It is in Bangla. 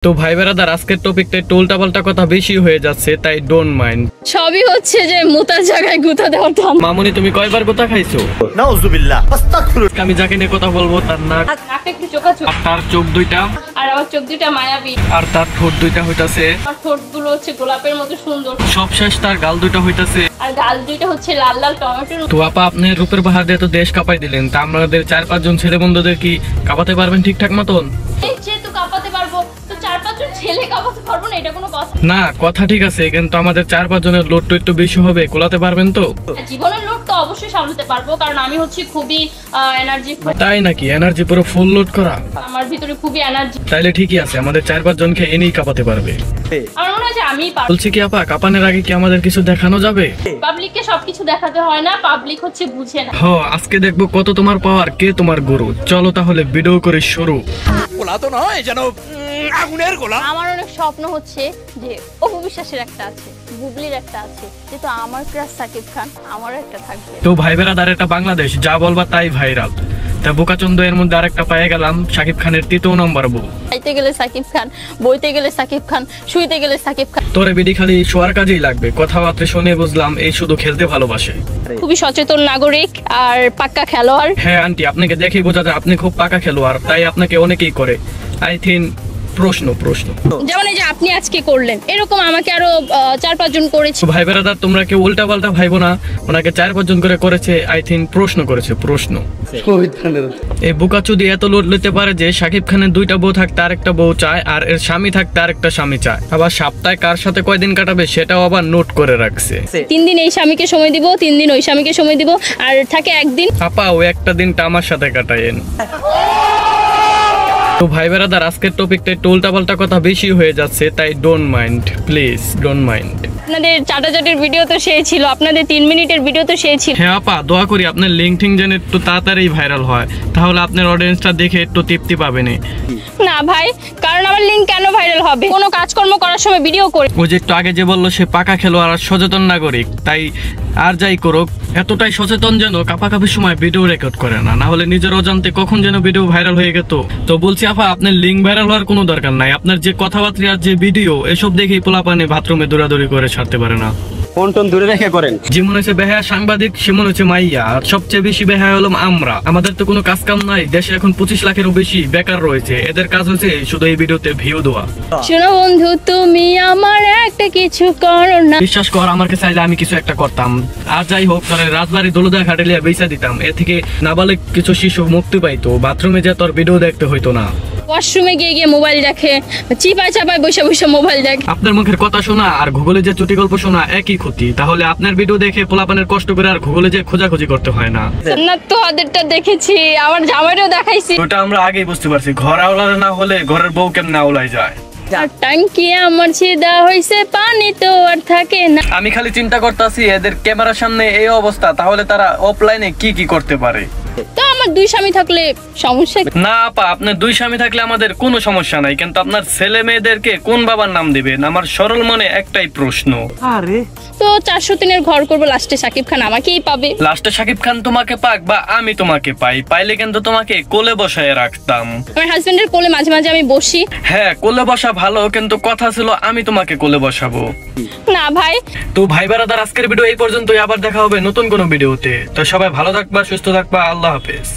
তো ভাই বেরাদার আজকের টপিকটা একটু উল্টাপাল্টা কথা বেশি হয়ে যাচ্ছে, তাই ডোন্ট মাইন্ড। সবই হচ্ছে যে মুতার জায়গায় গুতা দেওয়ার ধান। মামুনি তুমি কয়বার গুতা খাইছো? নাউজুবিল্লাহ, আস্তাগফিরুল্লাহ। আমি যাকে নিয়ে কথা বলবো তার নাক, একটু চোখাচোখ, আর তার চোখ দুইটা, আর আমার চোখ দুইটা মায়াবী, আর তার ঠোঁট দুইটা হইতাছে, আর ঠোঁট গুলো হচ্ছে গোলাপের মতো সুন্দর, সবশেষ তার গাল দুইটা হইতাছে, আর গাল দুইটা হচ্ছে লাল লাল টমেটোর। তো আপা আপনি রূপের বাহার দিয়ে তো দেশ কাঁপাই দিলেন, তা আমাদের 4-5 জন ছেলে বন্ধুদের কি কাঁপাতে পারবেন ঠিকঠাক মতন? যেহেতু কাঁপাতে পারবো তো 4-5 জন ছেলে কাঁপাতে পারবো না, এটা কোনো কথা না। কথা ঠিক আছে, কিন্তু আমাদের 4-5 জনের লোডটা একটু বেশি হবে, কোলাতে পারবেন তো? জীবনের লোড তো অবশ্যই সামলাতে পারবো, কারণ আমি হচ্ছে খুবই এনার্জি। তাই নাকি? এনার্জি পুরো ফুল লোড করা? আমার ভিতরে খুবই এনার্জি। তাইলে ঠিকই আছে, আমাদের 4-5 জনকে এনেই কাঁপাতে পারবে। আমার মনে হয় যে আমিই পারবো। বলছি কি আপা, কাঁপানোর আগে কি আমাদের কিছু দেখানো যাবে? পাবলিককে সবকিছু দেখাতে হয় না, পাবলিক হচ্ছে বুঝে না। আজকে দেখবো কত তোমার পাওয়ার, কে তোমার গরু। চলো তাহলে ভিডিও করে শুরু। গোলা তো নয় যেন আগুনের গোলা। আমার অনেক স্বপ্ন হচ্ছে যে অপু বিশ্বাসের একটা আছে, বুবলির একটা আছে, যেহেতু আমার ক্রাশ সাকিব খান, আমারও একটা থাকবে। তো ভাই বেরাদার এটা বাংলাদেশ, যা বলবা তাই ভাইরাল। তা বোকাচন্দ এর মধ্যে আরেকটা পেয়ে গেলাম, সাকিব খানের 3য় নম্বর বউ। খাইতে গেলে সাকিব খান, বইতে গেলে সাকিব খান, শুইতে গেলে সাকিব খান। তোরে বিডি খালি শোয়ার কাজেই লাগবে, কথাবার্তা শুনে বুঝলাম এই শুধু খেলতে ভালোবাসে। খুবই সচেতন নাগরিক আর পাক্কা খেলোয়াড়। হ্যাঁ আন্টি, আপনাকে দেখেই বোঝা যায় আপনি খুব পাকা খেলোয়াড়, তাই আপনাকে অনেকেই করে। আই থিঙ্ক প্রশ্ন যেমন এই যে আপনি আজকে করলেন, এরকম আমাকে আরো 4-5 জন করেছে। ভাই বেরাদার তোমরা কেউ উল্টা পাল্টা ভাইবো না, ওনাকে 4-5 জন করে করেছে। আই থিঙ্ক প্রশ্ন করেছে, প্রশ্ন। এই বুকাচুদি এত লোড নিতে পারে যে সাকিব খানের 2টা বউ থাকতে আরেকটা বউ চায়, আর এর স্বামী থাকতে আরেকটা স্বামী চায়, আবার সপ্তাহে কার সাথে কয়দিন কাটাবে সেটাও আবার নোট করে রাখছে। 3 দিন এই স্বামীকে সময় দিব, 3 দিন ওই স্বামীকে সময় দিব, আর থাকে 1 দিন। আপা ও একটা দিনটা আমার সাথে কাটায়েন। তো ভাই বেরাদার আজকের টপিকটা একটু উল্টাপাল্টা কথা বেশি হয়ে যাচ্ছে, তাই don't mind, please don't mind. আপনাদের চাটাচাটির ভিডিও তো সেই ছিল, আপনাদের 3 মিনিটের ভিডিও তো সেই ছিল। হ্যাঁ আপা, দোয়া করি আপনার লিঙ্ক টিং যেন একটু তাড়াতাড়ি ভাইরাল হয়, তাহলে আপনার অডিয়েন্সটা দেখে একটু তৃপ্তি পাবেন। না ভাই, কারণ আমার লিঙ্ক কেন ভাইরাল হবে? কোনো কাজকর্ম করার সময় ভিডিও করি। ও যে একটু আগে যে বললো সে পাকা খেলোয়াড় আর সচেতন নাগরিক, তাই আর যাই করুক এতটাই সচেতন যেন কাপাকাপির সময় ভিডিও রেকর্ড করে না, না হলে নিজের অজান্তে কখন যেন ভিডিও ভাইরাল হয়ে গেত। তো বলছি আপা, আপনার লিঙ্ক ভাইরাল হওয়ার কোনো দরকার নাই, আপনার যে কথাবার্তা আর যে ভিডিও এসব দেখেই পোলাপানে বাথরুমে দৌড়াদৌড়ি করে ছাড়তে পারে না। ফোন দূরে রেখে করেন। যেমন হচ্ছে বেহায়া সাংবাদিক, সেমন হচ্ছে মাইয়া, আর সবচেয়ে বেশি বেহায়া হলাম আমরা। আমাদের তো কোনো কাজ কাম নাই, দেশে এখন 25 লাখেরও বেশি বেকার রয়েছে, এদের কাজ হচ্ছে শুধু এই ভিডিওতে ভিউ দেওয়া। শোনো বন্ধু, তুমি আমার একটা কিছু করো না। বিশ্বাস কর, আমাকে চাইলে আমি কিছু একটা করতাম। আর যাই হোক, তাহলে রাজবাড়ি দোলদা ঘাটেলিয়া বেচা দিতাম, এ থেকে নাবালিক কিছু শিশু মুক্তি পাইতো, বাথরুমে যে তোর ভিডিও দেখতে হইতো না। ওয়াশরুমে গিয়ে মোবাইল দেখে, চিপায় চাপায় বসে বসে মোবাইল দেখে। আপনার মুখের কথা শোনা আর গুগলে যে চুটি গল্প শোনা একই ক্ষতি, তাহলে আপনার ভিডিও দেখে পোলাপানের কষ্ট করে আর গুগলে যে খোঁজাখুঁজি করতে হয় না। না তো ওদেরটা দেখেছি, আমার জামাইটাও দেখাইছি। ওটা আমরা আগেই বুঝতে পারছি, ঘর আওলার না হলে ঘরের বউ কেমন আওলাই যায়। আর ট্যাঙ্কি আমার ছিদা হইছে, পানি তো আর থাকে না। আমি খালি চিন্তা করতেছি এদের ক্যামেরার সামনে এই অবস্থা, তাহলে তারা অফলাইনে কি কি করতে পারে। তো আমার 2 স্বামী থাকলে সমস্যা না আপা, আপনার 2 স্বামী থাকলে আমাদের কোনো সমস্যা নাই, কিন্তু আপনার ছেলে মেয়েদেরকে কোন বাবার নাম দিবেন? আমার সরল মনে একটাই প্রশ্ন। আরে তো 403-এর ঘর করবো, লাস্টে সাকিব খান আমাকেই পাবে। লাস্টে সাকিব খান তোমাকে পাক বা আমি তোমাকে পাই, পাইলে কিন্তু তোমাকে কোলে বসায় রাখতাম। আমার হাজবেন্ডের কোলে মাঝে মাঝে আমি বসি। হ্যাঁ, কোলে বসা ভালো, কিন্তু কথা ছিল আমি তোমাকে কোলে বসাবো না ভাই। তো ভাই বেরাদার আজকের ভিডিও এই পর্যন্তই, আবার দেখা হবে নতুন কোনো ভিডিওতে। তো সবাই ভালো থাকবা, সুস্থ থাকবা, আল্লাহ হাফেজ।